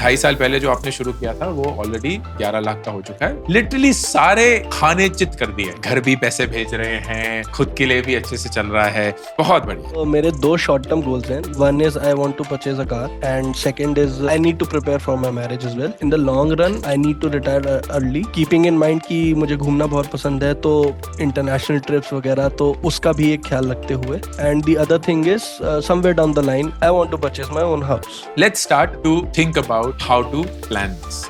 2.5 साल पहले जो आपने शुरू किया था वो ऑलरेडी 11 लाख का हो चुका है। लिटरली सारे खाने चित कर दिए, घर भी पैसे भेज रहे हैं, खुद के लिए भी अच्छे से चल रहा है, बहुत बढ़िया। तो मेरे 2 शॉर्ट टर्म गोल्स हैं। One is I want to purchase a car and second is I need to prepare for my marriage as well. In the long run I need to retire early, keeping in mind कि मुझे घूमना बहुत पसंद है, तो international trips वगैरह, तो उसका भी एक ख्याल रखते हुए। And the other thing is somewhere down the line I want to purchase my own house. Let's start to think about how to plan this.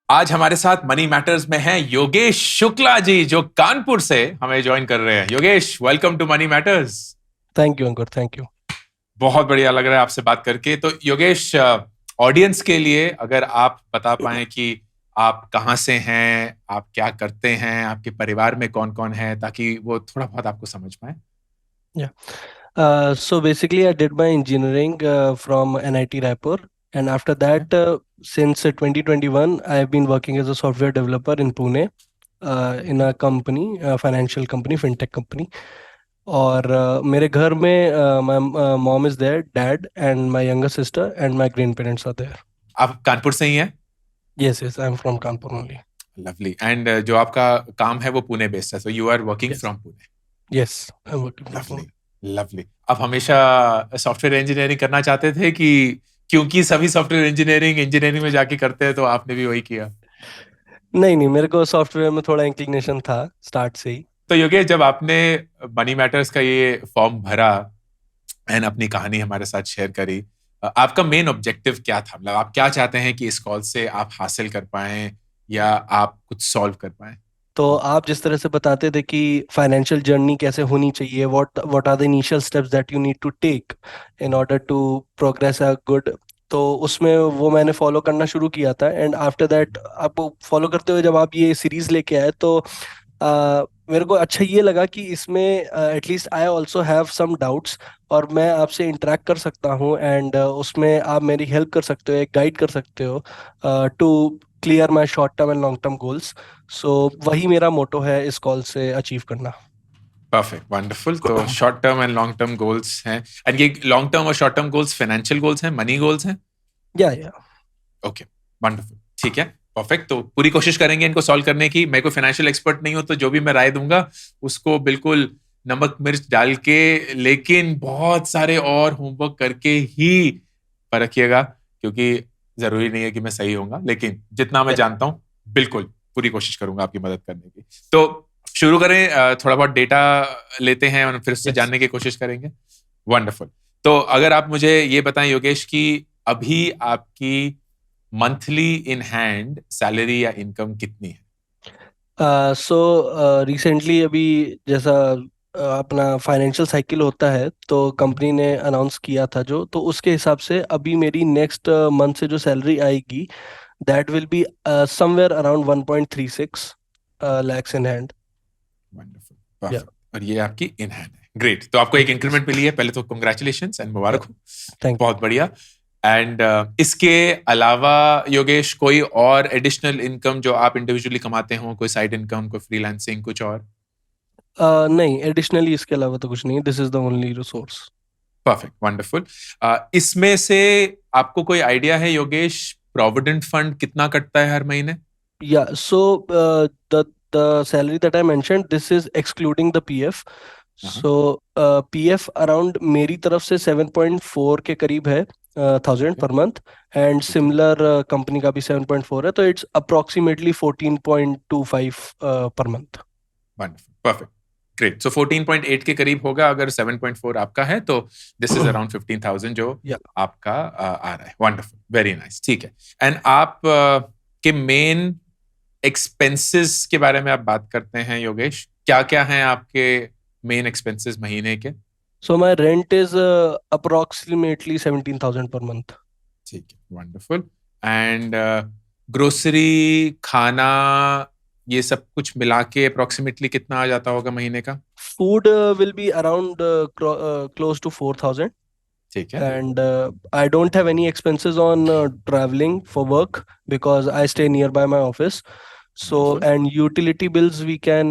आज हमारे साथ मनी मैटर्स में हैं योगेश शुक्ला जी, जो कानपुर से हमें ज्वाइन कर रहे हैं। Yogesh, welcome to money matters. Thank you Ankur, thank you. बहुत बढ़िया लग रहा है आपसे बात करके। तो योगेश, ऑडियंस के लिए अगर आप बता पाएं कि आप कहाँ से हैं, आप क्या करते हैं, आपके परिवार में कौन कौन है, ताकि वो थोड़ा बहुत आपको समझ पाए। So basically, I did my engineering from NIT Raipur, and after that, since 2021, I have been working as a software developer in Pune, in a company, financial company, fintech company. और मेरे घर में my mom is there, dad, and my younger sister, and my grandparents are there. आप कानपुर से ही हैं? Yes, yes, I'm from Kanpur only. Lovely. And जो आपका काम है वो पुणे बेस्ड है, so you are working Yes. From Pune. Yes, I'm working from lovely, Pune. Lovely. आप हमेशा सॉफ्टवेयर इंजीनियरिंग करना चाहते थे कि क्योंकि सभी सॉफ्टवेयर इंजीनियरिंग में जाके करते हैं तो आपने भी वही किया? नहीं, मेरे को सॉफ्टवेयर में थोड़ा इंक्लिनेशन था स्टार्ट से ही। तो योगेश, जब आपने मनी मैटर्स का ये फॉर्म भरा एंड अपनी कहानी हमारे साथ शेयर करी, आपका मेन ऑब्जेक्टिव क्या था? मतलब आप क्या चाहते हैं कि इस कॉल से आप हासिल कर पाएं या आप कुछ सॉल्व कर पाएं? तो आप जिस तरह से बताते थे कि फाइनेंशियल जर्नी कैसे होनी चाहिए, what are the initial steps that you need to take in order to progress a good, तो उसमें वो मैंने फॉलो करना शुरू किया था। एंड आफ्टर दैट आपको फॉलो करते हुए जब आप ये सीरीज लेके आए तो मेरे को अच्छा ये लगा कि इसमें at least I also have some doubts, और मैं आपसे इंटरेक्ट कर सकता हूँ, एंड उसमें आप मेरी हेल्प कर सकते हो, एक गाइड कर सकते हो to clear my short term and long term goals. So वही मेरा मोटो है इस कॉल से अचीव करना। Perfect, wonderful. तो short term and long term goals हैं, एंड ये लॉन्ग टर्म और short term goals financial goals हैं, मनी गोल्स हैं? या ओके, वंडरफुल, ठीक है, परफेक्ट। तो पूरी कोशिश करेंगे इनको सॉल्व करने की। मैं कोई फाइनेंशियल एक्सपर्ट नहीं हूं, तो जो भी मैं राय दूंगा उसको बिल्कुल नमक मिर्च डाल के, लेकिन बहुत सारे और होमवर्क करके ही परखिएगा, क्योंकि जरूरी नहीं है कि मैं सही होऊंगा, लेकिन जितना मैं जानता हूं बिल्कुल पूरी कोशिश करूंगा आपकी मदद करने की। तो शुरू करें, थोड़ा बहुत डेटा लेते हैं और फिर उससे जानने की कोशिश करेंगे। वंडरफुल। तो अगर आप मुझे ये बताएं योगेश कि अभी आपकी मंथली इन हैंड सैलरी या इनकम कितनी है? सो रिसेंटली अभी जैसा अपना फाइनेंशियल साइकिल होता है, तो कंपनी ने अनाउंस किया था जो, तो उसके हिसाब से अभी मेरी नेक्स्ट मंथ से जो सैलरी आएगी that will be somewhere around 1.36 lakhs in hand. Wonderful, perfect. और ये आपकी इन हैंड है, ग्रेट। तो आपको एक इंक्रीमेंट मिली है, पहले तो कांग्रेचुलेशंस एंड मुबारक हो। थैंक बहुत बढ़िया। एंड इसके अलावा योगेश, कोई और एडिशनल इनकम जो आप इंडिविजुअली कमाते हो, कोई साइड इनकम, कोई फ्रीलांसिंग, कुछ और? नहीं, एडिशनली इसके अलावा तो कुछ नहीं, this is the only resource. Perfect, wonderful. इसमें से आपको कोई आइडिया है योगेश, प्रोविडेंट फंड कितना कटता है हर महीने? या सो the salary that I mentioned, this is excluding the PF. So PF around मेरी तरफ से 7.4 के करीब है, 1000 per month, and similar company का भी 7.4 है, तो it's approximately 14.25 per month. Wonderful, perfect, great. So 14.8 के करीब होगा अगर 7.4 आपका है, तो दिस इज अराउंड 15,000 जो आपका आ रहा है। वंडरफुल, वेरी नाइस, ठीक है। एंड आप के मेन एक्सपेंसेस के बारे में आप बात करते हैं योगेश, क्या क्या हैं आपके मेन एक्सपेंसेस महीने के? So my rent is approximately 17,000 per month. ठीक है, वंडरफुल। एंड ग्रोसरी, खाना, ये सब कुछ मिला के अप्रोक्सीमेटली कितना आ जाता होगा महीने का? Food will be around close to 4,000, ठीक है। and I don't have any expenses on traveling for work because I stay nearby my office. So Wonderful. and utility bills we can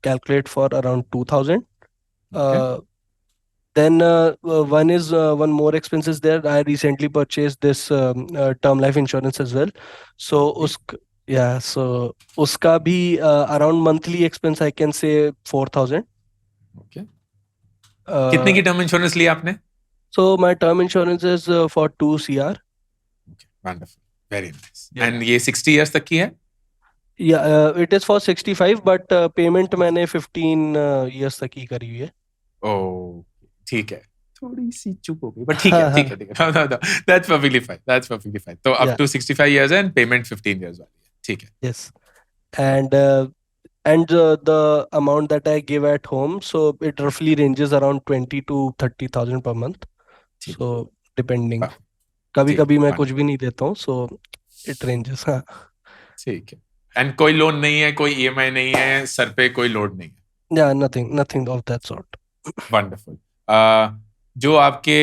calculate for around 2,000. Okay. Then one more expense is there. I recently purchased this term life insurance as well. So Lovely. yeah, so uska bhi around monthly expense I can say 4,000. Okay, कितने Uh, की term insurance लिया आपने? so my term insurance is for 2 CR. Okay, wonderful, very nice. Yeah. And ये 60 years तक की है? Yeah, it is for 65 but payment मैंने 15 years तक ही करी हुई है. ओ, ठीक है, थोड़ी सी चूक हो गई, बट ठीक है, हाँ ठीक हाँ. है, ठीक है, no no, that's perfectly fine, that's perfectly fine. तो up Yeah. To 65 years and payment 15 years वाली है, ठीक है। Yes. And the amount that I give at home, so it roughly ranges around 20 to 30,000 per month. ठीक है, So depending. perfect, कभी ठीक है, कभी मैं कुछ वंडरफुल, भी नहीं देता हूँ, so it ranges. हाँ. ठीक है। एंड कोई लोन नहीं है, कोई ईएमआई नहीं है, सर पे कोई लोड नहीं है? Yeah, nothing of that sort. Wonderful. जो आपके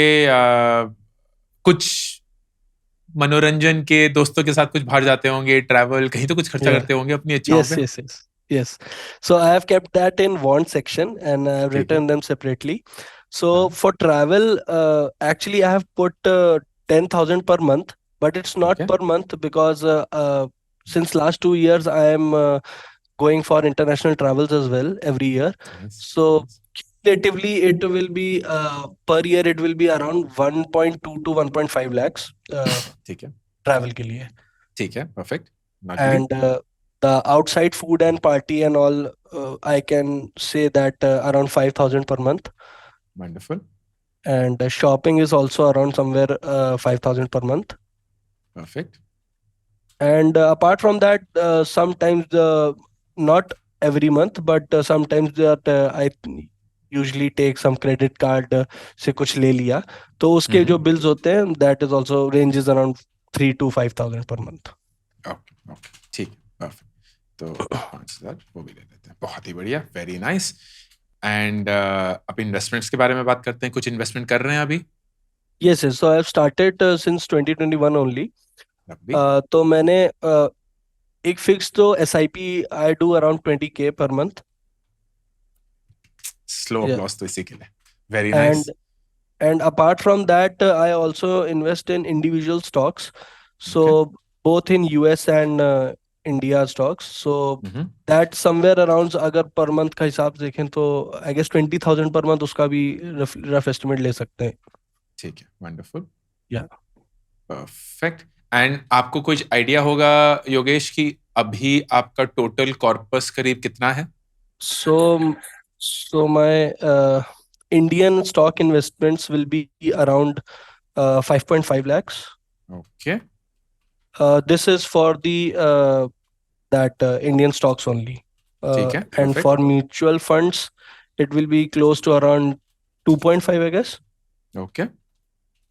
कुछ मनोरंजन के दोस्तों के साथ कुछ बाहर जाते होंगे, ट्रैवल कहीं तो कुछ खर्चा Yeah. करते होंगे अपनी इच्छाओं Yes, पे? yes, yes. Yes. So I have kept that in want section and I have ठीक है, written them separately. So हाँ, for travel, actually I have put 10,000 per month, but it's not okay, per month because since last 2 years I am going for international travels as well every year. Nice, So nice, cumulatively it will be per year it will be around 1.2 to 1.5 lakhs ठीक है, travel के लिए. ठीक है, perfect, नॉटली, And the outside food and party and all, I can say that around 5,000 per month. Wonderful, And shopping is also around somewhere 5,000 per month. Perfect, And apart from that, sometimes not every month, but sometimes that I usually take some credit card से कुछ ले लिया, तो उसके जो bills होते हैं that is also ranges around 3 to 5,000 per month. Okay, okay, ठीक है, परफेक्ट। तो 5,000 वो भी ले लेते हैं, बहुत ही बढ़िया, वेरी नाइस। एंड अब इन्वेस्टमेंट्स के बारे में बात करते हैं, कुछ इन्वेस्टमेंट कर रहे हैं अभी? Yes, yes. So I have started since 2021 only. रब्बी, तो मैंने एक फिक्स तो SIP I do around 20K per month. Slow applause तो इसी के लिए, very nice, and and apart from that I also invest in individual stocks, so okay, both in US and India stocks, so that somewhere around अगर per month का हिसाब से देखें तो आई गेस 20,000 पर मंथ उसका भी rough estimate ले सकते हैं. ठीक है, वंडरफुल, या परफेक्ट। एंड आपको कुछ आइडिया होगा योगेश कि अभी आपका टोटल कॉर्पस करीब कितना है? so so my Indian stock investments will be around 5.5 lakhs. Okay, This is for the that Indian stocks only. ठीक है, And for perfect, mutual funds, it will be close to around 2.5, I guess. Okay,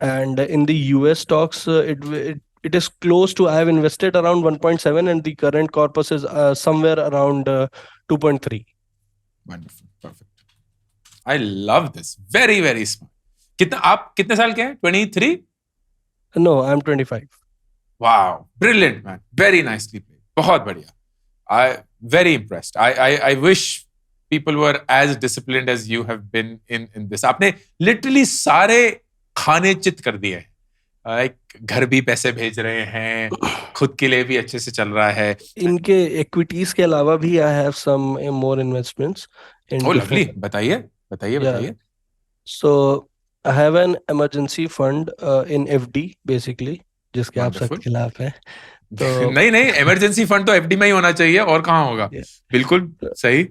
And in the US stocks, it is close to, I have invested around 1.7 and the current corpus is somewhere around 2.3. Wonderful, perfect, I love this, very very smart. कितना, आप कितने साल के हैं? 23? No, I'm 25. Wow, brilliant man, very nicely played, बहुत बढ़िया। I very impressed, I wish people were as disciplined as you have been in this. आपने literally सारे खाने चित कर दिए हैं, लाइक घर भी पैसे भेज रहे हैं, खुद के लिए भी अच्छे से चल रहा है। इनके equities के अलावा भी I have some more investments in uh lovely, different. बताइए, बताइए, Yeah. बताइए। So I have an emergency fund in FD basically, जिसके आप सख्त वंडरफुल। खिलाफ हैं. तो नहीं नहीं, इमरजेंसी फंड तो एफडी में ही होना चाहिए, और कहाँ होगा? yeah. बिल्कुल सही।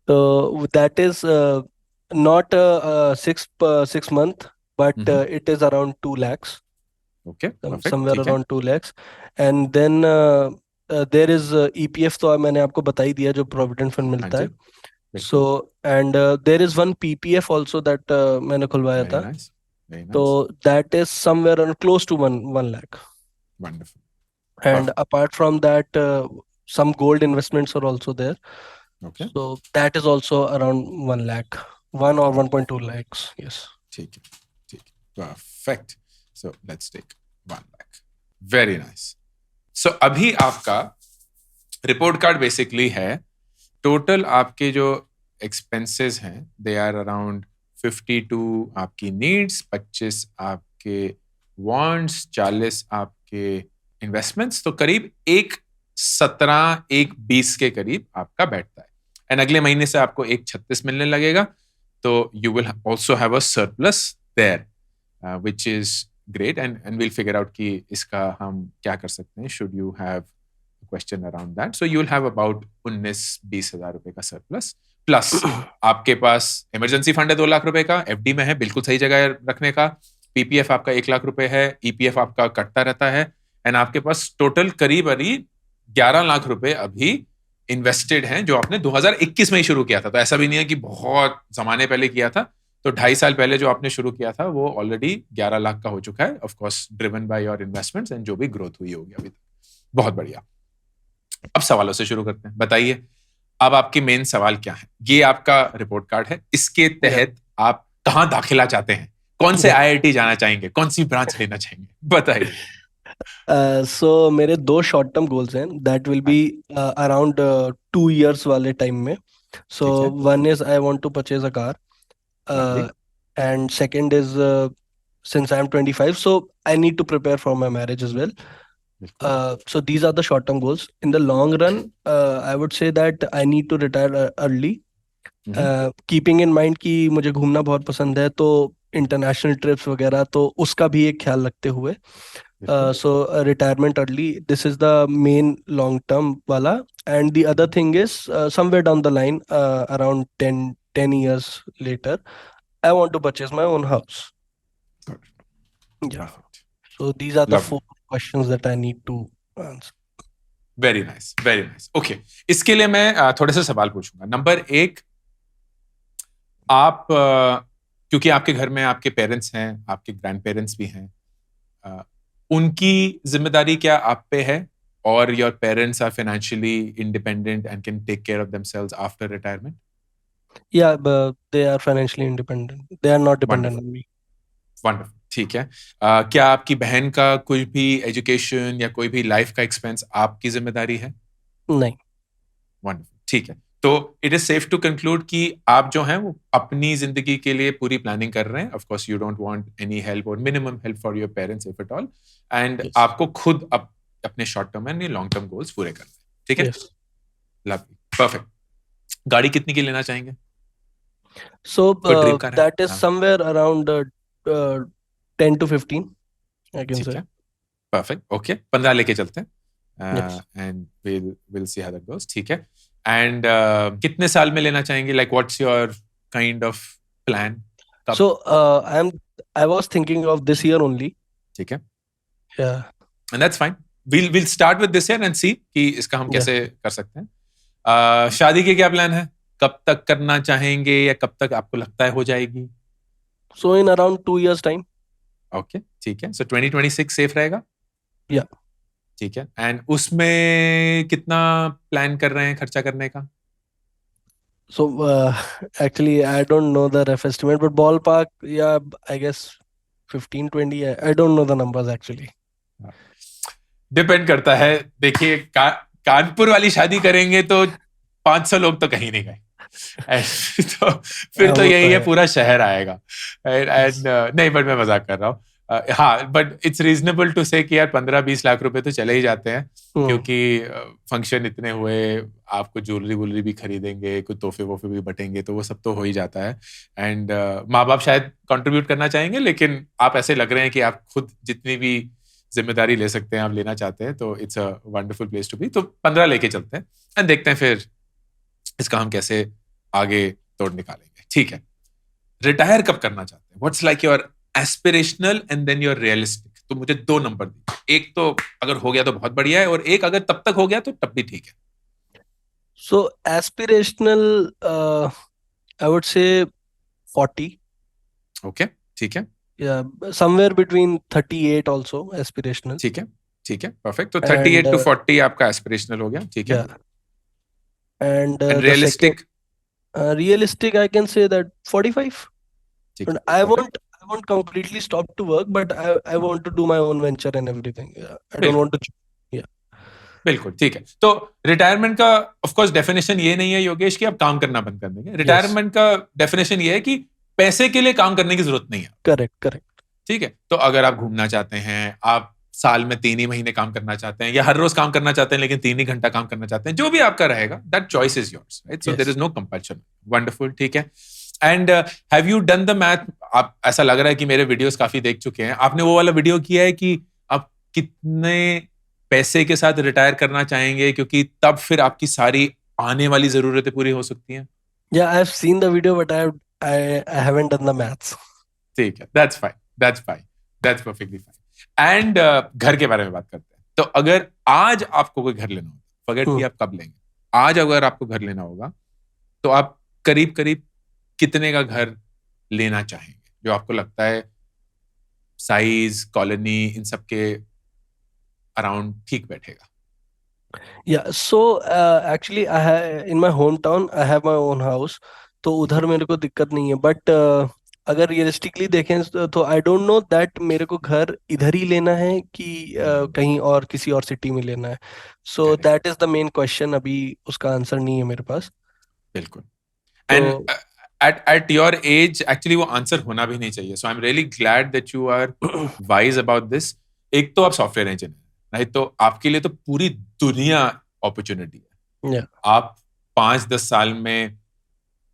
So that is not 6 month, but it is around 2 lakhs, okay, perfect, somewhere ठीक है, around 2 lakhs. And then there is EPF, तो मैंने आपको बता ही दिया जो provident fund हाँ मिलता जी, है. So बिल्कुल, and there is one PPF also that मैंने खुलवाया वेरी था. Nice, very So nice, that is somewhere around close to 1 lakh. Wonderful, And perfect, apart from that, some gold investments are also there. Okay, So that is also around 1 lakh, 1 or 1.2 lakhs. Yes. ठीक है, ठीक है, perfect. So let's take 1 lakh, very nice. So अभी आपका report card basically है, total आपके जो expenses हैं दे आर अराउंड 52 आपकी नीड्स, 25 आपके वांट्स, 40 आपके इन्वेस्टमेंट्स, तो करीब एक 17 एक 20 के करीब आपका बैठता है। एंड अगले महीने से आपको एक 36 मिलने लगेगा, तो you will also have a surplus there, which is great. And will figure out कि इसका हम क्या कर सकते हैं, should you have question around that. So you will have about 19-20 हजार रुपए का सरप्लस, प्लस आपके पास इमरजेंसी फंड है 2 लाख रुपए का, एफडी में है, बिल्कुल सही जगह रखने का, पीपीएफ आपका 1 लाख रुपए है, ईपीएफ आपका कटता रहता है, एंड आपके पास टोटल करीब 11 लाख रुपए अभी इन्वेस्टेड हैं, जो आपने 2021 में ही शुरू किया था। तो ऐसा भी नहीं है कि बहुत जमाने पहले किया था, तो 2.5 साल पहले जो आपने शुरू किया था वो ऑलरेडी 11 लाख का हो चुका है, of course driven by your investments and जो भी ग्रोथ हुई होगी अभी तक। बहुत बढ़िया। अब सवालों से शुरू करते हैं। बताइए, अब आपके मेन सवाल क्या है? ये आपका रिपोर्ट कार्ड है, इसके तहत आप कहां दाखिला चाहते हैं, कौन से आईआईटी जाना चाहेंगे, कौन सी ब्रांच लेना चाहेंगे, बताइए। सो मेरे 2 शॉर्ट टर्म गोल्स हैं that will be around 2 years वाले टाइम में. सो ठीक है, one is I want to purchase a car, lovely, and second is since I am 25, so I need to prepare for my marriage as well. बिल्कुल। So these are the short term goals. In the long run, I would say that I need to retire early. Keeping in mind कि मुझे घूमना बहुत पसंद है, तो international trips वगैरह, तो उसका भी एक ख्याल रखते हुए so retirement early, this is the main long term वाला. And the other thing is somewhere down the line, around 10 years later, I want to purchase my own house. Yeah. So these are the Lovely. 4 questions that I need to answer. Very nice, very nice. Okay, इसके लिए मैं थोड़े से सवाल पूछूंगा। Number 1, आप क्योंकि आपके घर में आपके पेरेंट्स हैं, आपके ग्रैंड पेरेंट्स भी हैं, उनकी जिम्मेदारी क्या आप पे है, और your parents are financially independent and can take care of themselves after retirement? Yeah, but they are financially independent. They are not dependent wonderful, on me. Wonderful, ठीक है। क्या आपकी बहन का कोई भी एजुकेशन या कोई भी लाइफ का एक्सपेंस आपकी जिम्मेदारी है? नहीं. वंडरफुल, ठीक है। तो it is safe to conclude कि आप जो हैं वो अपनी जिंदगी के लिए पूरी प्लानिंग कर रहे हैं। Of course you don't want any help और minimum help for your parents if at all, and Yes. आपको खुद अपने short term and long term goals पूरे करने हैं, ठीक है? Yes. Lovely, perfect. गाड़ी कितनी की लेना चाहेंगे? So कोई ड्रीम कार है? that is हाँ, somewhere around 10 to 15, I can ठीक say. है, परफेक्ट, ओके, 15 लेके चलते हैं, Yes. And will see how that goes, ठीक है। एंड कितने साल में लेना चाहेंगे, like what's your kind of plan? कब? So I was thinking of this year only. ठीक है, Yeah. And that's fine. we'll start with this year and see कि इसका हम Yeah. कैसे कर सकते हैं। शादी के क्या प्लान है, कब तक करना चाहेंगे या कब तक आपको लगता है हो जाएगी? So in around 2 years time. Okay, ठीक है, सो 2026 सेफ रहेगा? Yeah. ठीक है, एंड उसमें कितना प्लान कर रहे हैं खर्चा करने का? So actually I don't know the rough estimate, but ballpark, yeah, I guess 15, 20. I don't know the numbers actually. Depend करता है। देखिए, कानपुर वाली शादी करेंगे तो 500 लोग तो कहीं नहीं गए। तो फिर हाँ, तो वो तो यही है, है. पूरा शहर आएगा। एंड नहीं, बट मैं मजाक कर रहा हूँ। हाँ, बट इट्स रीजनेबल टू से कि यार 15-20 लाख रुपए तो चले ही जाते हैं, क्योंकि फंक्शन इतने हुए, आपको ज्वेलरी वुलरी भी खरीदेंगे, कुछ तोहफे वोफे भी बटेंगे, तो वो सब तो हो ही जाता है। एंड माँ बाप शायद कंट्रीब्यूट करना चाहेंगे, लेकिन आप ऐसे लग रहे हैं कि आप खुद जितनी भी जिम्मेदारी ले सकते हैं, आप लेना चाहते हैं, तो it's a wonderful place to be. तो 15 लेके चलते हैं एंड देखते हैं फिर इसका हम कैसे आगे तोड़ निकालेंगे, ठीक है? रिटायर कब करना चाहते हैं? What's like your aspirational and then your realistic? तो मुझे 2 नंबर दीजिए, एक तो अगर हो गया तो बहुत बढ़िया है, और एक अगर तब तक हो गया तो तब भी ठीक है। So aspirational, I would say 40. Okay, ठीक है, Yeah, somewhere between 38 also aspirational. ठीक है, ठीक है, परफेक्ट। तो And 38 to 40 आपका एस्पिरेशनल हो गया, ठीक है। yeah, and and the realistic? second, realistic, I can say that 45. ठीक है, But I perfect. won't completely stop to work, but I want to do my own venture and everything. Yeah, I don't बिल्कुल, want to. Yeah. बिल्कुल, ठीक है। तो retirement का of course definition ये नहीं है योगेश कि आप काम करना बंद कर देंगे। Yes. रिटायरमेंट का डेफिनेशन ये है कि पैसे के लिए काम करने की जरूरत नहीं है। Correct correct. ठीक है, तो अगर आप घूमना चाहते हैं, आप साल में 3 ही महीने काम करना चाहते हैं, या हर रोज काम करना चाहते हैं लेकिन 3 ही घंटा काम करना चाहते हैं, जो भी आपका रहेगा, that choice is yours, right? So there is no compulsion. Wonderful, ठीक है। And have you done the math? आप, ऐसा लग रहा है कि मेरे वीडियोस काफी देख चुके हैं, आपने वो वाला वीडियो किया है कि आप कितने पैसे के साथ रिटायर करना चाहेंगे, क्योंकि तब फिर आपकी सारी आने वाली जरूरतें पूरी हो सकती हैं? Yeah, I've seen the video, but I haven't done the maths. ठीक है, that's fine, that's fine, that's perfectly fine. And घर के बारे में बात करते हैं। तो अगर आज आपको कोई घर लेना होगा, फॉरगेट कि आप कब लेंगे, आज अगर आपको घर लेना होगा, तो आप करीब करीब कितने का घर लेना चाहेंगे, जो आपको लगता है साइज, कॉलोनी, इन सब के अराउंड ठीक बैठेगा? Yeah, so actually I have in my hometown I have my own house, तो उधर मेरे को दिक्कत नहीं है, बट अगर रियलिस्टिकली देखें तो आई डोंट नो दैट मेरे को घर इधर ही लेना है कि कहीं और किसी और सिटी में लेना है। So Correct. That is the main question, अभी उसका आंसर नहीं है मेरे पास। बिल्कुल। तो and at your age actually वो आंसर होना भी नहीं चाहिए। So I am really glad that you are wise about this. एक तो आप सॉफ्टवेयर इंजीनियर, नहीं तो आपके लिए तो पूरी दुनिया अपॉर्चुनिटी है। yeah, आप 5-10 साल में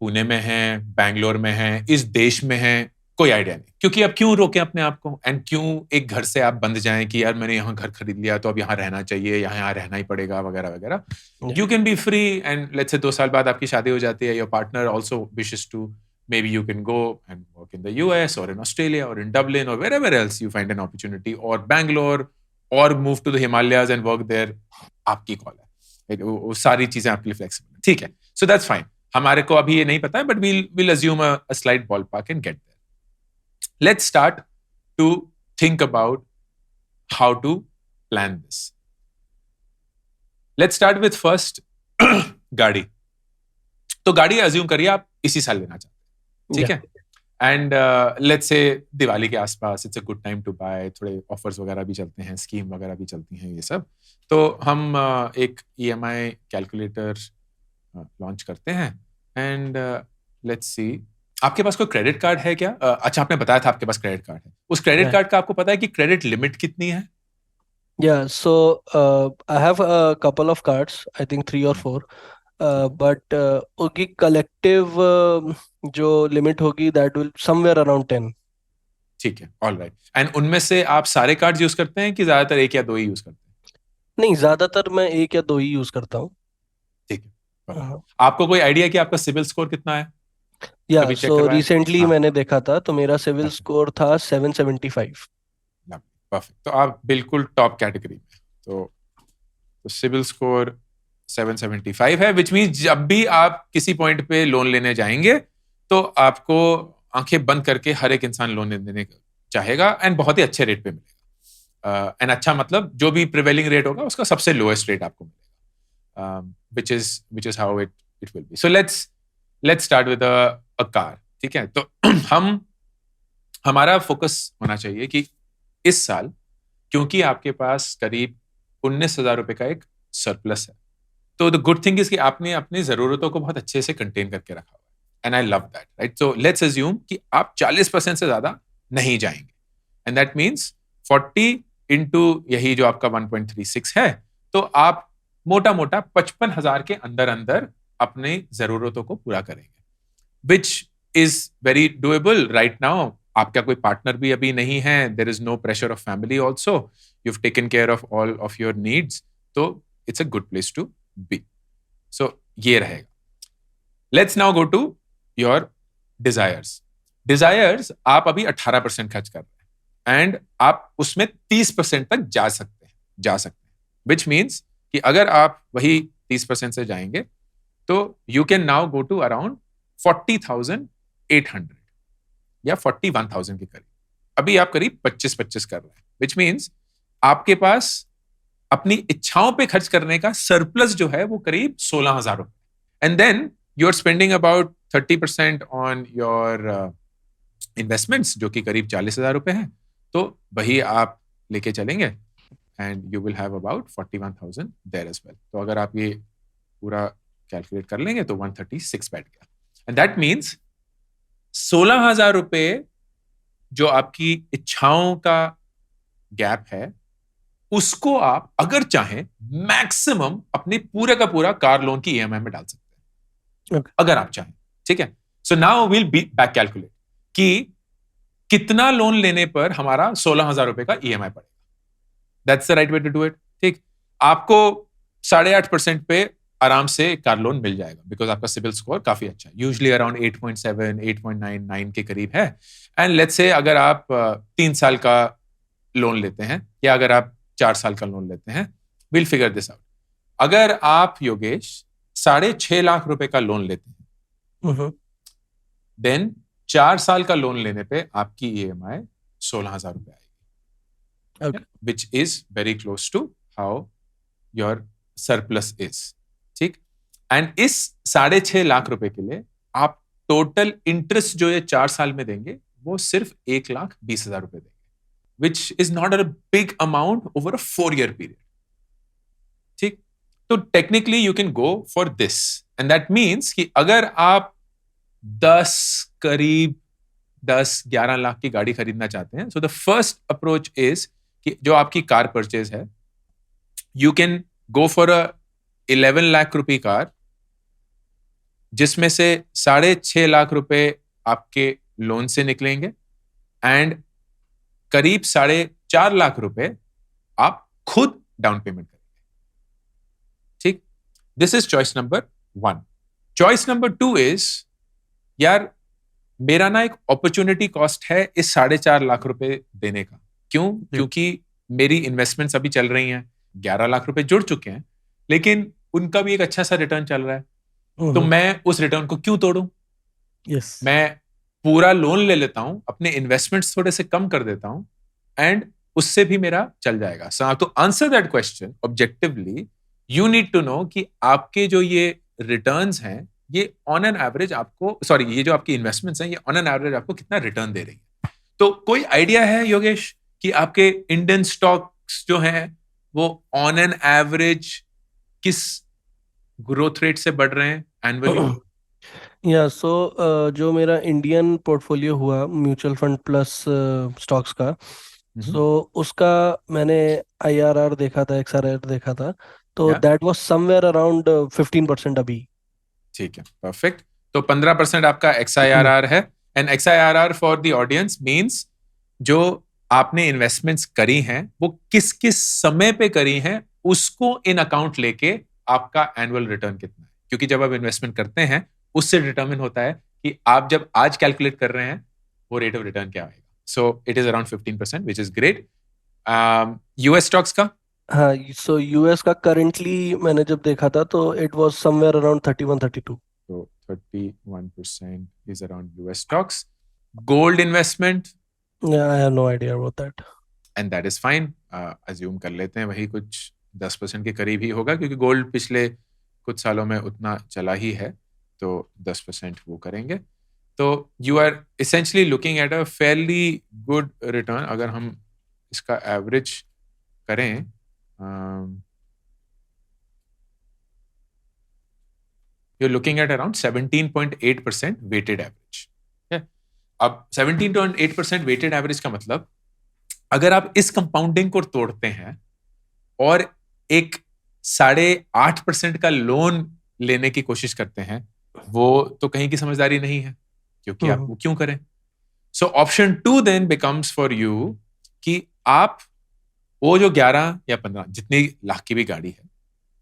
पुणे में हैं, बैंगलोर में हैं, इस देश में हैं, कोई आइडिया नहीं। क्योंकि आप क्यों रोकें अपने आप को, एंड क्यों एक घर से आप बंद जाएं कि यार मैंने यहाँ घर खरीद लिया तो अब यहाँ रहना चाहिए, यहाँ रहना ही पड़ेगा, वगैरह वगैरह। yeah. You can be free, and let's say 2 साल बाद आपकी शादी हो जाती है, your partner also wishes to, maybe you can go and work in the US or in Australia or in Dublin or wherever else you find an opportunity, or Bangalore, or move to the Himalayas and work there. आपकी call है, वो सारी चीजें आपके लिए flexible है, ठीक है। So that's fine. हमारे को अभी ये नहीं पता है, but we'll assume a slight ballpark and get there. Let's start to think about how to plan this. Let's start with first गाड़ी। तो गाड़ी अज्यूम करिए आप इसी साल लेना चाहते हैं, ठीक है। एंड लेट्स से दिवाली के आसपास it's a good time to buy, थोड़े ऑफर्स वगैरह भी चलते हैं, स्कीम वगैरह भी चलती हैं, ये सब। तो हम एक EMI कैलकुलेटर लॉन्च करते हैं, एंड लेट्स सी, आपके पास कोई क्रेडिट कार्ड है क्या? अच्छा, आपने बताया था आपके पास क्रेडिट कार्ड है। उस क्रेडिट कार्ड का आपको पता है कि क्रेडिट लिमिट कितनी है? Yeah, so I have a couple of cards, I think 3 or 4, but उनकी collective जो limit होगी that will somewhere around 10। ठीक है, ऑल राइट। एंड उनमें से आप सारे कार्ड यूज करते हैं कि ज्यादातर एक या दो ही यूज करते हैं? नहीं, ज्यादातर मैं 1 या 2 ही यूज करता हूँ। ठीक है। हाँ। आपको कोई आइडिया कि आपका सिविल स्कोर कितना है? या कभी चेक सो करवाया? रिसेंटली हाँ, मैंने देखा था, तो मेरा सिविल अच्छा, स्कोर था 775। परफेक्ट। तो आप बिल्कुल टॉप कैटेगरी में। तो सिविल स्कोर 775 है, विच मीन्स जब भी आप किसी पॉइंट पे लोन लेने जाएंगे तो आपको आंखें बंद करके हर एक इंसान लोन देने चाहेगा, एंड बहुत ही अच्छे रेट पे मिलेगा। एंड अच्छा मतलब जो भी प्रिवेलिंग रेट होगा उसका सबसे लोएस्ट रेट आपको मिलेगा, which is how it will be. So let's start with a car, ठीक है। तो हमारा फोकस होना चाहिए कि इस साल, क्योंकि आपके पास करीब 19,000 रुपए का एक सरप्लस है, तो द गुड थिंग इज कि आपने अपनी जरूरतों को बहुत अच्छे से कंटेन करके रखा हुआ है, and I love that, right. So let's assume कि आप 40% से ज्यादा नहीं जाएंगे, एंड दैट मीन्स 40 इंटू यही जो आपका 1.36 है, तो आप मोटा मोटा 55,000 के अंदर अंदर अपनी जरूरतों को पूरा करेंगे, which is very doable right now. आपका कोई पार्टनर भी अभी नहीं है, there is no pressure of family also, you have taken care of all of your needs, तो it's a good place to be. So ये रहेगा। Let's now go to your desires. Desires आप अभी 18% खर्च कर रहे हैं, एंड आप उसमें 30% तक जा सकते हैं, विच मीन्स कि अगर आप वही 30% से जाएंगे तो you can now go to around 40,800 या 41,000 के करीब। अभी आप करीब 25-25 कर रहे हैं, विच मीन्स आपके पास अपनी इच्छाओं पे खर्च करने का सरप्लस जो है वो करीब 16,000 रुपए, and then you are spending about 30% on your investments, जो कि करीब 40,000 रुपए हैं। तो वही आप लेके चलेंगे, and you will have about 41,000 there as well. तो अगर आप ये पूरा कैलकुलेट कर लेंगे तो 136 बैठ गया, एंड दैट मीन्स 16,000 रुपए जो आपकी इच्छाओं का गैप है, उसको आप अगर चाहें मैक्सिमम अपने पूरे का पूरा कार लोन की ईएमआई में डाल सकते हैं, Okay. अगर आप चाहें। ठीक है, so now will be back calculate कि कितना लोन लेने पर हमारा 16,000 रुपए का ईएमआई पड़ेगा। That's the right way to do it. ठीक, आपको 8.5% पे आराम से कार लोन मिल जाएगा, बिकॉज आपका सिविल स्कोर काफी अच्छा है, यूजली अराउंड 8.7 8.99 के करीब है। एंड लेट्स से अगर आप 3 साल का लोन लेते हैं या अगर आप 4 साल का लोन लेते हैं, विल फिगर दिस आउट। अगर आप योगेश 6.5 लाख रुपए का लोन लेते हैं, देन 4 साल का लोन लेने पे आपकी ईएमआई 16,000 रुपए आएगी, Okay. which is very close to how your surplus is. ठीक, एंड इस 6.5 लाख रुपए के लिए आप टोटल इंटरेस्ट जो ये 4 साल में देंगे वो सिर्फ 1,20,000 रुपए देंगे, which is not a big amount over a 4-year period. ठीक, तो technically you can go for this, and that means कि अगर आप 10 लाख की गाड़ी खरीदना चाहते हैं, so the first approach is कि जो आपकी कार परचेज है, you can go for a 11 lakh रुपए कार, जिसमें से 6.5 लाख रुपए आपके लोन से निकलेंगे एंड करीब 4.5 लाख रुपए आप खुद डाउन पेमेंट करेंगे। ठीक, this is choice number 1। Choice number 2 is, यार मेरा ना एक अपॉर्चुनिटी कॉस्ट है इस 4.5 लाख रुपए देने का। क्यों? क्योंकि मेरी इन्वेस्टमेंट्स अभी चल रही हैं, 11 लाख रुपए जुड़ चुके हैं, लेकिन उनका भी एक अच्छा सा रिटर्न चल रहा है, तो मैं उस रिटर्न को क्यों तोड़ूं? Yes. मैं पूरा लोन ले लेता हूं, अपने इन्वेस्टमेंट्स थोड़े से कम कर देता हूं, एंड उससे भी मेरा चल जाएगा। So to answer that question objectively, you need to know कि आपके जो ये रिटर्न्स हैं, ये ऑन एन एवरेज आपको, सॉरी, ये जो आपकी इन्वेस्टमेंट्स हैं, ये ऑन एन एवरेज आपको कितना रिटर्न दे रही है। तो कोई आइडिया है योगेश कि आपके इंडियन स्टॉक्स जो हैं वो ऑन एन एवरेज किस ग्रोथ रेट से बढ़ रहे हैं एनुअली? या सो जो मेरा इंडियन पोर्टफोलियो हुआ म्यूचुअल फंड प्लस स्टॉक्स का, सो उसका मैंने आईआरआर देखा था, एक्सआरआर देखा था, तो दैट वाज समवेयर अराउंड 15% अभी। ठीक है, परफेक्ट। तो 15% आपका XIRR है, and XIRR for the audience means जो आपने इन्वेस्टमेंट्स करी हैं वो किस किस समय पे करी हैं, उसको इन अकाउंट लेके आपका एनुअल रिटर्न कितना है। क्योंकि जब आप इन्वेस्टमेंट करते हैं उससे डिटरमिन होता है कि आप जब आज कैलकुलेट कर रहे हैं वो रेट ऑफ रिटर्न क्या आएगा। So it is around 15%, which is great. US stocks का? हाँ, सो यूएस का करंटली मैंने जब देखा था तो it was somewhere around 31-32। So 31% is around US stocks. Gold investment? Yeah, I have no idea about that. And that is fine. Assume कर लेते हैं वही कुछ 10% के करीब ही होगा, क्योंकि गोल्ड पिछले कुछ सालों में उतना चला ही है, तो 10% वो करेंगे। तो you are essentially looking at a fairly good return। अगर हम इसका एवरेज करें, you're looking at around 17.8% weighted average। अब 17.8% weighted average का मतलब, अगर आप इस कंपाउंडिंग को तोड़ते हैं और एक 8.5% का लोन लेने की कोशिश करते हैं, वो तो कहीं की समझदारी नहीं है, क्योंकि आप वो क्यों करें। So option 2 then becomes for you कि आप वो जो 11 या 15 जितनी लाख की भी गाड़ी है,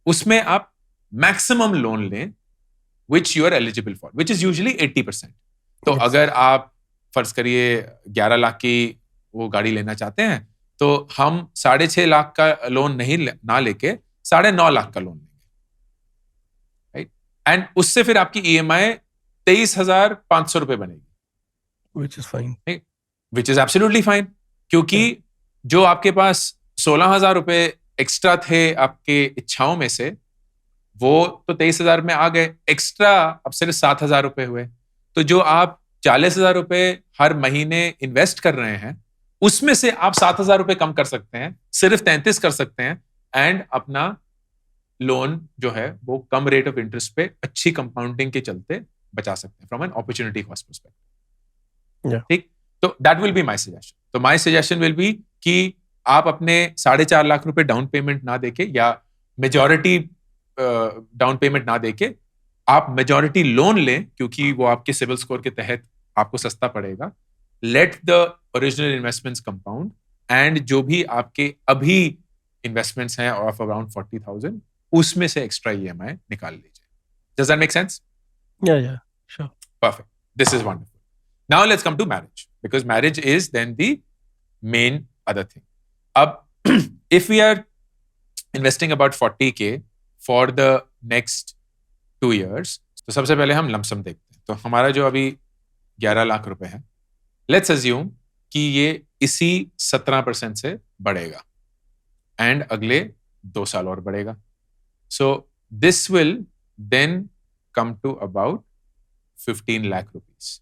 उसमें आप मैक्सिमम लोन लें which you are eligible for, which is usually 80%। तो Yes. अगर आप फर्ज करिए 11 लाख की वो गाड़ी लेना चाहते हैं, तो हम 6.5 लाख का लोन ना लेके 9.5 लाख का लोन लेंगे, राइट? एंड उससे फिर आपकी ईएमआई 23,500 रुपए बनेगी, which is fine, which is absolutely fine। क्योंकि जो आपके पास 16,000 रुपए एक्स्ट्रा थे आपके इच्छाओं में से, वो तो 23,000 में आ गए, एक्स्ट्रा अब सिर्फ 7,000 रुपए हुए। तो जो आप 40,000 रुपए हर महीने इन्वेस्ट कर रहे हैं, उसमें से आप 7,000 रुपए कम कर सकते हैं, सिर्फ 33 कर सकते हैं, एंड अपना लोन जो है वो कम रेट ऑफ इंटरेस्ट पे अच्छी कंपाउंडिंग के चलते बचा सकते हैं from an opportunity cost perspective. Yeah. ठीक, तो that will be my suggestion. तो माई सजेशन विल बी कि आप अपने 4.5 लाख रुपए डाउन पेमेंट ना देके या मेजॉरिटी डाउन पेमेंट ना देके आप मेजॉरिटी लोन लें, क्योंकि वो आपके सिविल स्कोर के तहत आपको सस्ता पड़ेगा. Let the original investments compound, and जो भी आपके अभी इन्वेस्टमेंट्स हैं ऑफ अराउंड 40,000, उसमें से एक्स्ट्रा ईएमआई निकाल लीजिए. Does that make sense? Yeah, sure. Perfect. This is wonderful. Now let's come to marriage, because marriage is then the main other thing. If we are investing about 40K for the next 2 years, तो सबसे पहले हम lump sum देखते हैं. तो हमारा जो अभी 11 लाख रुपए है, लेट्स अज्यूम कि ये इसी 17% से बढ़ेगा एंड अगले 2 साल और बढ़ेगा. So this will then come to about 15 lakh rupees.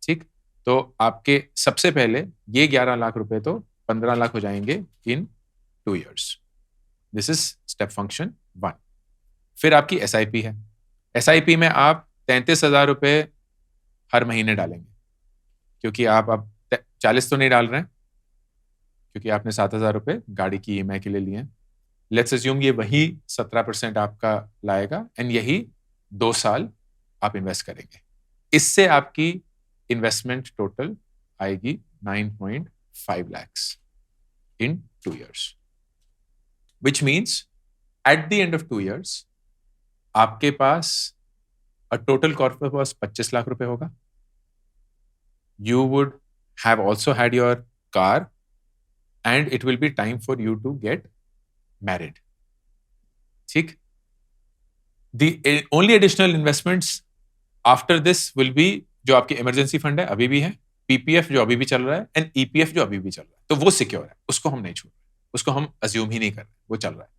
ठीक, तो आपके सबसे पहले ये 11 लाख रुपए तो 15 लाख हो जाएंगे इन 2 years. This is step function 1. फिर आपकी एसआईपी है. एसआईपी में आप 33,000 रुपए हर महीने डालेंगे, क्योंकि आप अब 40 तो नहीं डाल रहे हैं, क्योंकि आपने 7,000 रुपए गाड़ी की ईएमआई के लिए लिए हैं. लेट्स अज्यूम ये वही 17% आपका लाएगा एंड यही 2 साल आप इन्वेस्ट करेंगे. इससे आपकी इन्वेस्टमेंट टोटल आएगी 9.5 lakhs in 2 years, which means at the end of 2 years आपके पास टोटल कॉर्पस 25 लाख रुपए होगा. You would have also had your car, and it will be time for you to get married. ठीक, the only additional investments after this will be जो आपके emergency fund है अभी भी है, पीपीएफ जो अभी भी चल रहा है, एंड ईपीएफ जो अभी भी चल रहा है. तो वो सिक्योर है, उसको हम नहीं छोड़ रहे, उसको हम अज्यूम ही नहीं कर रहे, वो चल रहा है.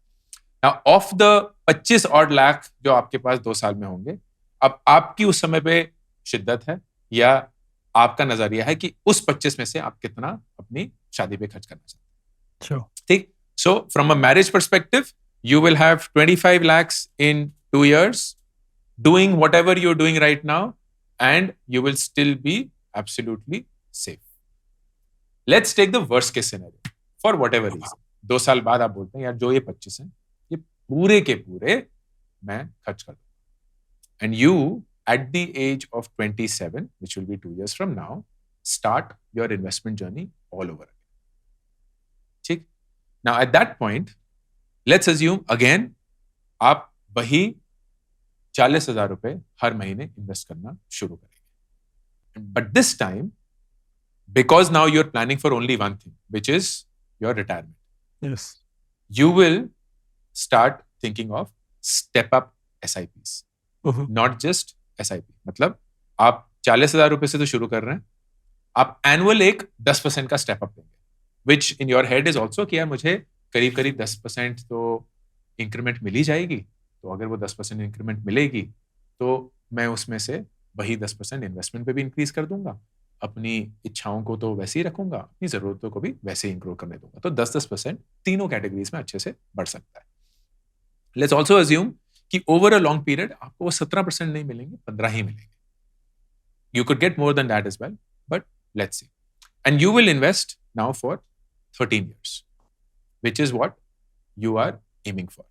Now of the 25 odd lakh जो आपके पास 2 साल में होंगे, अब आपकी उस समय पे शिद्दत है या आपका नजरिया है कि उस 25 में से आप कितना अपनी शादी पे खर्च करना चाहते हैं. ठीक, so from a marriage perspective you will have 25 lakhs in 2 years doing whatever you're doing right now, and you will still be absolutely safe. Let's take the worst case scenario. For whatever reason 2 साल बाद आप बोलते हैं यार जो ये 25 हैं ये पूरे के पूरे मैं खर्च कर दूंगा, and you at the age of 27, which will be 2 years from now, start your investment journey all over again. ठीक, now at that point let's assume again आप वही 40,000 रुपए हर महीने इन्वेस्ट करना शुरू करेंगे. But this time, because now you're planning for only one thing, which is your retirement. Yes. You will start thinking of step up SIPs. Not just SIP. मतलब आप 40,000 रुपए से तो शुरू कर रहे हैं, आप एनुअल एक 10% का स्टेप अप लेंगे, which in your head is also कि यार मुझे करीब करीब 10% तो इंक्रीमेंट मिल ही जाएगी. तो अगर वो 10% इंक्रीमेंट मिलेगी तो मैं उसमें से वही 10% इन्वेस्टमेंट पे भी इंक्रीज कर दूंगा, अपनी इच्छाओं को तो वैसे ही रखूंगा, अपनी जरूरतों को भी वैसे ही इंक्रीज करने दूंगा. तो 10% तीनों कैटेगरीज में अच्छे से बढ़ सकता है. लेट्स ऑल्सो अज्यूम कि ओवर अ लॉन्ग पीरियड आपको वो 17% नहीं मिलेंगे, 15 ही मिलेंगे. You could get more than that as well, but let's see. And you will invest now for 13 years, which is what you are aiming for.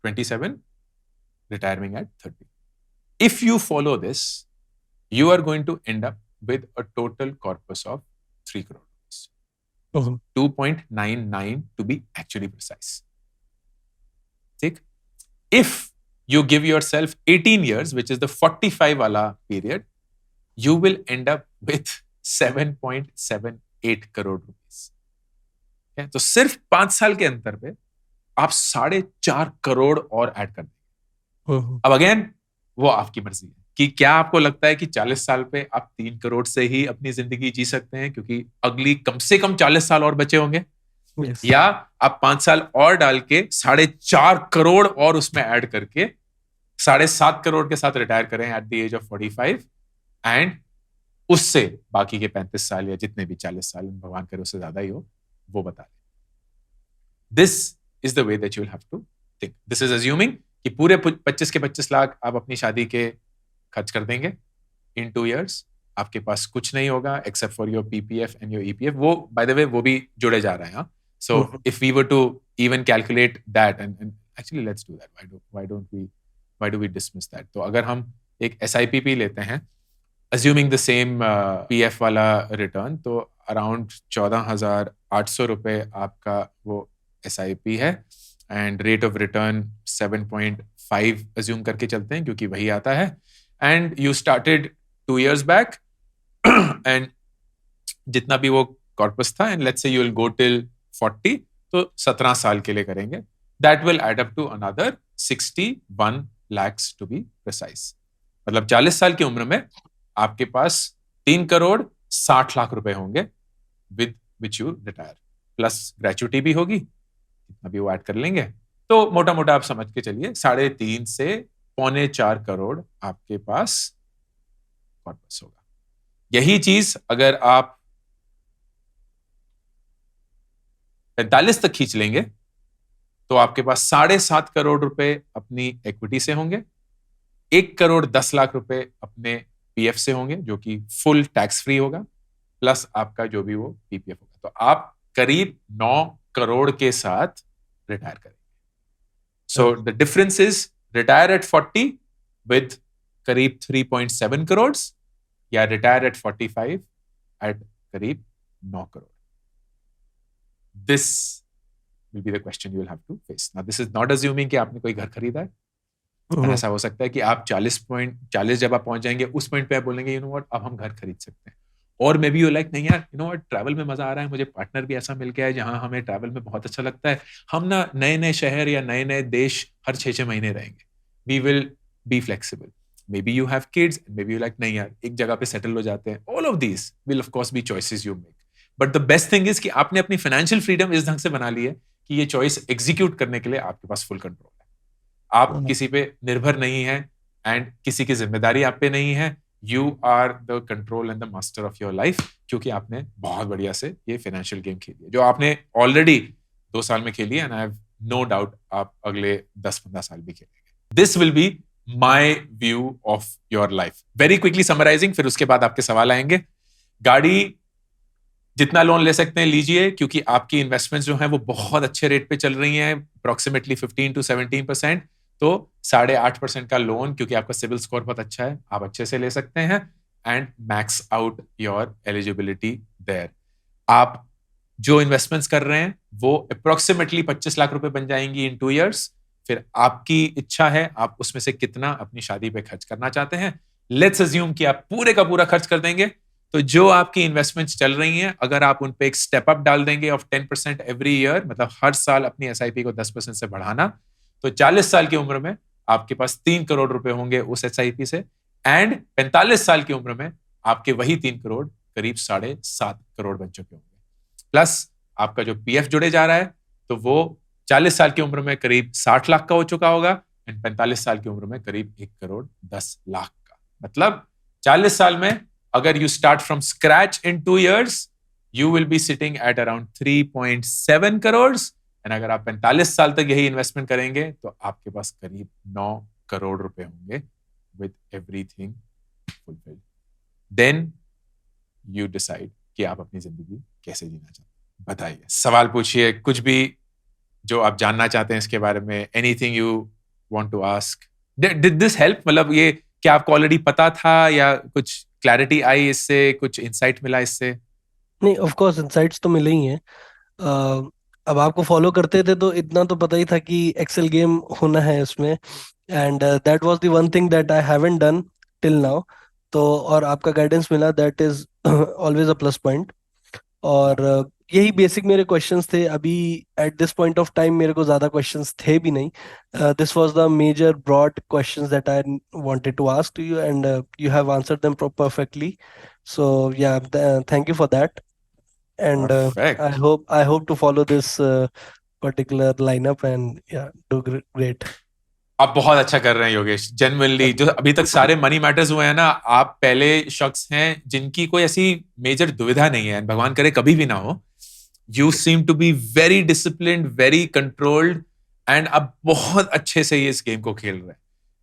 27, retiring at 30. If you follow this, you are going to end up with a total corpus of 3 crore rupees. 2.99 to be actually precise. ठीक? If you give yourself 18 years, which is the 45 wala period, you will end up with 7.78 crore rupees. Okay? तो सिर्फ 5 साल के अंतर पे आप 4.5 करोड़ और add कर देंगे. अब अगेन वो आपकी मर्जी है कि क्या आपको लगता है कि 40 साल पे आप 3 करोड़ से ही अपनी जिंदगी जी सकते हैं क्योंकि अगली कम से कम 40 साल और बचे होंगे, Yes. या आप 5 साल और डाल के 4.5 करोड़ और उसमें ऐड करके 7.5 करोड़ के साथ रिटायर करें एट द एज ऑफ 45, एंड उससे बाकी के 35 साल या जितने भी 40 साल भगवान करे उससे ज्यादा ही हो वो बता दें. This is the way that you will have to think. This is assuming कि पूरे 25 के 25 लाख आप अपनी शादी के खर्च कर देंगे इन 2 years. आपके पास कुछ नहीं होगा except for your PPF and your EPF. वो बाय द वे वो भी जुड़े जा रहे हैं. So if we were to even calculate that and actually let's do that. Why do we dismiss that? तो अगर हम एक एसआईपी लेते हैं assuming the same पीएफ वाला रिटर्न, तो अराउंड 14,800 रुपए आपका वो एसआईपी है and rate of return 7.5 assume करके चलते हैं क्योंकि वही आता है. And you started 2 years back and जितना भी वो कॉर्पस था and let's say you will go till 40, तो 17 साल के लिए करेंगे. That will add up to another 61 lakhs to be precise. मतलब 40 साल की उम्र में आपके पास 3,60,00,000 रुपए होंगे with which you retire, plus gratuity भी होगी, इतना भी वो ऐड कर लेंगे. तो मोटा मोटा आप समझ के चलिए 3.5 से 3.25 करोड़ आपके पास कॉर्पस होगा. यही चीज अगर आप 45 तक खींच लेंगे तो आपके पास 7.5 करोड़ रुपए अपनी इक्विटी से होंगे, 1,10,00,000 रुपए अपने पीएफ से होंगे जो कि फुल टैक्स फ्री होगा, प्लस आपका जो भी वो पीपीएफ होगा. तो आप करीब 9 करोड़ के साथ रिटायर करेंगे. So the difference is retire at 40 with करीब 3.7 करोड़ या रिटायर एट 45 एट करीब 9 crore. This will be the question you will have to face. Now this is not assuming कि आपने कोई घर खरीदा है. और ऐसा हो सकता है कि आप 40 जब आप पहुंच जाएंगे उस पॉइंट पे आप बोलेंगे यू नो व्हाट अब हम घर खरीद सकते हैं. और मे बी यू लाइक नहीं यार यू नो व्हाट ट्रैवल में मजा आ रहा है, मुझे पार्टनर भी ऐसा मिल गया है जहां हमें ट्रैवल में बहुत अच्छा लगता है, हम ना नए नए शहर या नए नए देश हर 6-6 महीने रहेंगे. We will be flexible. Maybe you have kids and maybe you like नहीं यार एक जगह पे सेटल हो जाते हैं. All of these will of course be choices you make. But the best thing is कि आपने अपनी फाइनेंशियल फ्रीडम इस ढंग से बना ली है कि ये चॉइस एग्जीक्यूट करने के लिए आपके पास फुल कंट्रोल है. आप किसी पे निर्भर नहीं है एंड किसी की जिम्मेदारी आप पे नहीं है. You are the control and the master of your life क्योंकि आपने बहुत बढ़िया से ये फाइनेंशियल गेम खेली है जो आपने ऑलरेडी 2 साल में खेली है and I have no doubt आप अगले 10-15 साल भी खेलेंगे. This will be my view of your life. Very quickly summarising, फिर उसके बाद आपके सवाल आएंगे. गाड़ी जितना लोन ले सकते हैं लीजिए क्योंकि आपकी इन्वेस्टमेंट्स जो हैं वो बहुत अच्छे रेट पे चल रही हैं, अप्रोक्सीमेटली 15 to 17%. तो 8.5% का लोन क्योंकि आपका सिविल स्कोर बहुत अच्छा है आप अच्छे से ले सकते हैं and max out your eligibility there. आप जो इन्वेस्टमेंट्स कर रहे हैं वो अप्रोक्सीमेटली 25 लाख रुपए बन जाएंगी इन 2 years. फिर आपकी इच्छा है आप उसमें से कितना अपनी शादी पे खर्च करना चाहते हैं. लेट्स अज्यूम कि आप पूरे का पूरा खर्च कर देंगे. तो जो आपकी इन्वेस्टमेंट्स चल रही हैं अगर आप उन पे एक स्टेप अप डाल देंगे ऑफ 10% एवरी ईयर, मतलब हर साल अपनी एसआईपी को 10% से बढ़ाना, तो 40 साल की उम्र में आपके पास 3 करोड़ रुपए होंगे उस एसआईपी से एंड 45 साल की उम्र में आपके वही 3 करोड़ करीब 7.5 करोड़ बन चुके होंगे. प्लस आपका जो पीएफ जुड़े जा रहा है तो वो 40 साल की उम्र में करीब 60 लाख का हो चुका होगा एंड 45 साल की उम्र में करीब 1,10,00,000 का. मतलब 40 साल में अगर you start from scratch in 2 years, you will be sitting at around 3.7 crores. And अगर आप 45 साल तक यही इन्वेस्टमेंट करेंगे तो आपके पास करीब 9 करोड़ रुपए होंगे with everything fulfilled. Then you decide कि आप अपनी जिंदगी कैसे जीना चाहते हैं. बताइए, सवाल पूछिए, कुछ भी जो आप जानना चाहते हैं इसके बारे में. Anything you want to ask. Did this help? मतलब ये क्या आपको ऑलरेडी पता था या कुछ क्लैरिटी आई इससे, कुछ इंसाइट मिला इससे? नहीं, ऑफ कोर्स इंसाइट्स तो मिले ही हैं. अब आपको फॉलो करते थे तो इतना तो पता ही था कि एक्सेल गेम होना है इसमें, and that was the one thing that I haven't done till now. तो और आपका गाइडेंस मिला, that is always a plus point. और यही बेसिक मेरे क्वेश्चंस थे. अभी at this point of time मेरे को ज़्यादा क्वेश्चंस थे भी नहीं. This was the major broad questions that I wanted to ask to you, and you have answered them perfectly. So yeah, thank you for that. And Perfect. I hope to follow this particular lineup, and yeah, do great. आप बहुत अच्छा कर रहे हैं Yogesh. Genuinely जो अभी तक सारे मनी मैटर्स हुए हैं ना, आप पहले शख्स हैं जिनकी कोई ऐसी मेजर दुविधा नहीं है, भगवान करे कभी भी ना हो. You seem to be very disciplined, very controlled and आप बहुत अच्छे से ये इस गेम को खेल रहे हैं.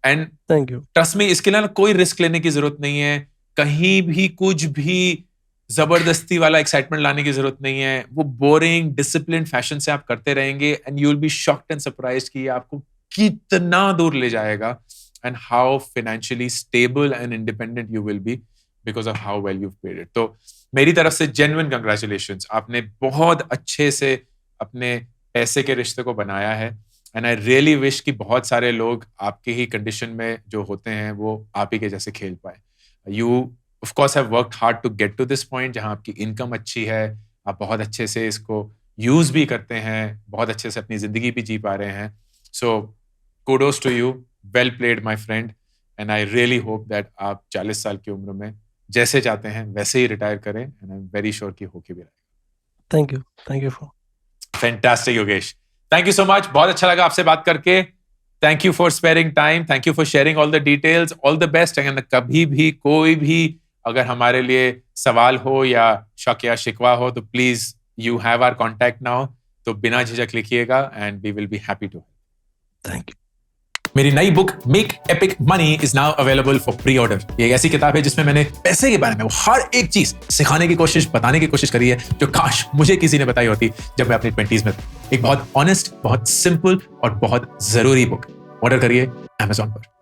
And thank you. Trust me, इसके लिए ना कोई रिस्क लेने की जरूरत नहीं है. कहीं भी कुछ भी जबरदस्ती वाला एक्साइटमेंट लाने की जरूरत नहीं है. वो बोरिंग डिसिप्लिन फैशन से आप करते रहेंगे and you will be shocked and surprised कि ये आपको कितना दूर ले जाएगा and how financially stable and independent you will be because of how well you paid it. तो मेरी तरफ से जेन्युइन कंग्रेचुलेशंस. आपने बहुत अच्छे से अपने पैसे के रिश्ते को बनाया है एंड आई रियली विश कि बहुत सारे लोग आपके ही कंडीशन में जो होते हैं वो आप ही के जैसे खेल पाए. You of course have worked hard to get to this point जहां आपकी इनकम अच्छी है, आप बहुत अच्छे से इसको यूज भी करते हैं, बहुत अच्छे से अपनी जिंदगी भी जी पा रहे हैं. सो kudos to you, well played my friend, and I really hope that आप 40 साल की उम्र में जैसे चाहते हैं वैसे ही रिटायर करें and I'm very sure कि होके भी रहेगा. Thank you for Fantastic Yogesh, thank you so much. बहुत अच्छा लगा आपसे बात करके. Thank you for sparing time, thank you for sharing all the details, all the best. अगर कभी भी कोई भी अगर हमारे लिए सवाल हो या शक या शिकवा हो तो please you have our contact now. तो बिना झिझक लिखिएगा and we will be happy to. Thank you. मेरी नई book make epic money is now available for pre order. ये एक ऐसी किताब है जिसमें मैंने पैसे के बारे में वो हर एक चीज सिखाने की कोशिश, बताने की कोशिश करी है जो काश मुझे किसी ने बताई होती जब मैं अपनी 20s में था. एक बहुत ऑनेस्ट, बहुत सिंपल और बहुत जरूरी बुक. ऑर्डर करिए Amazon पर.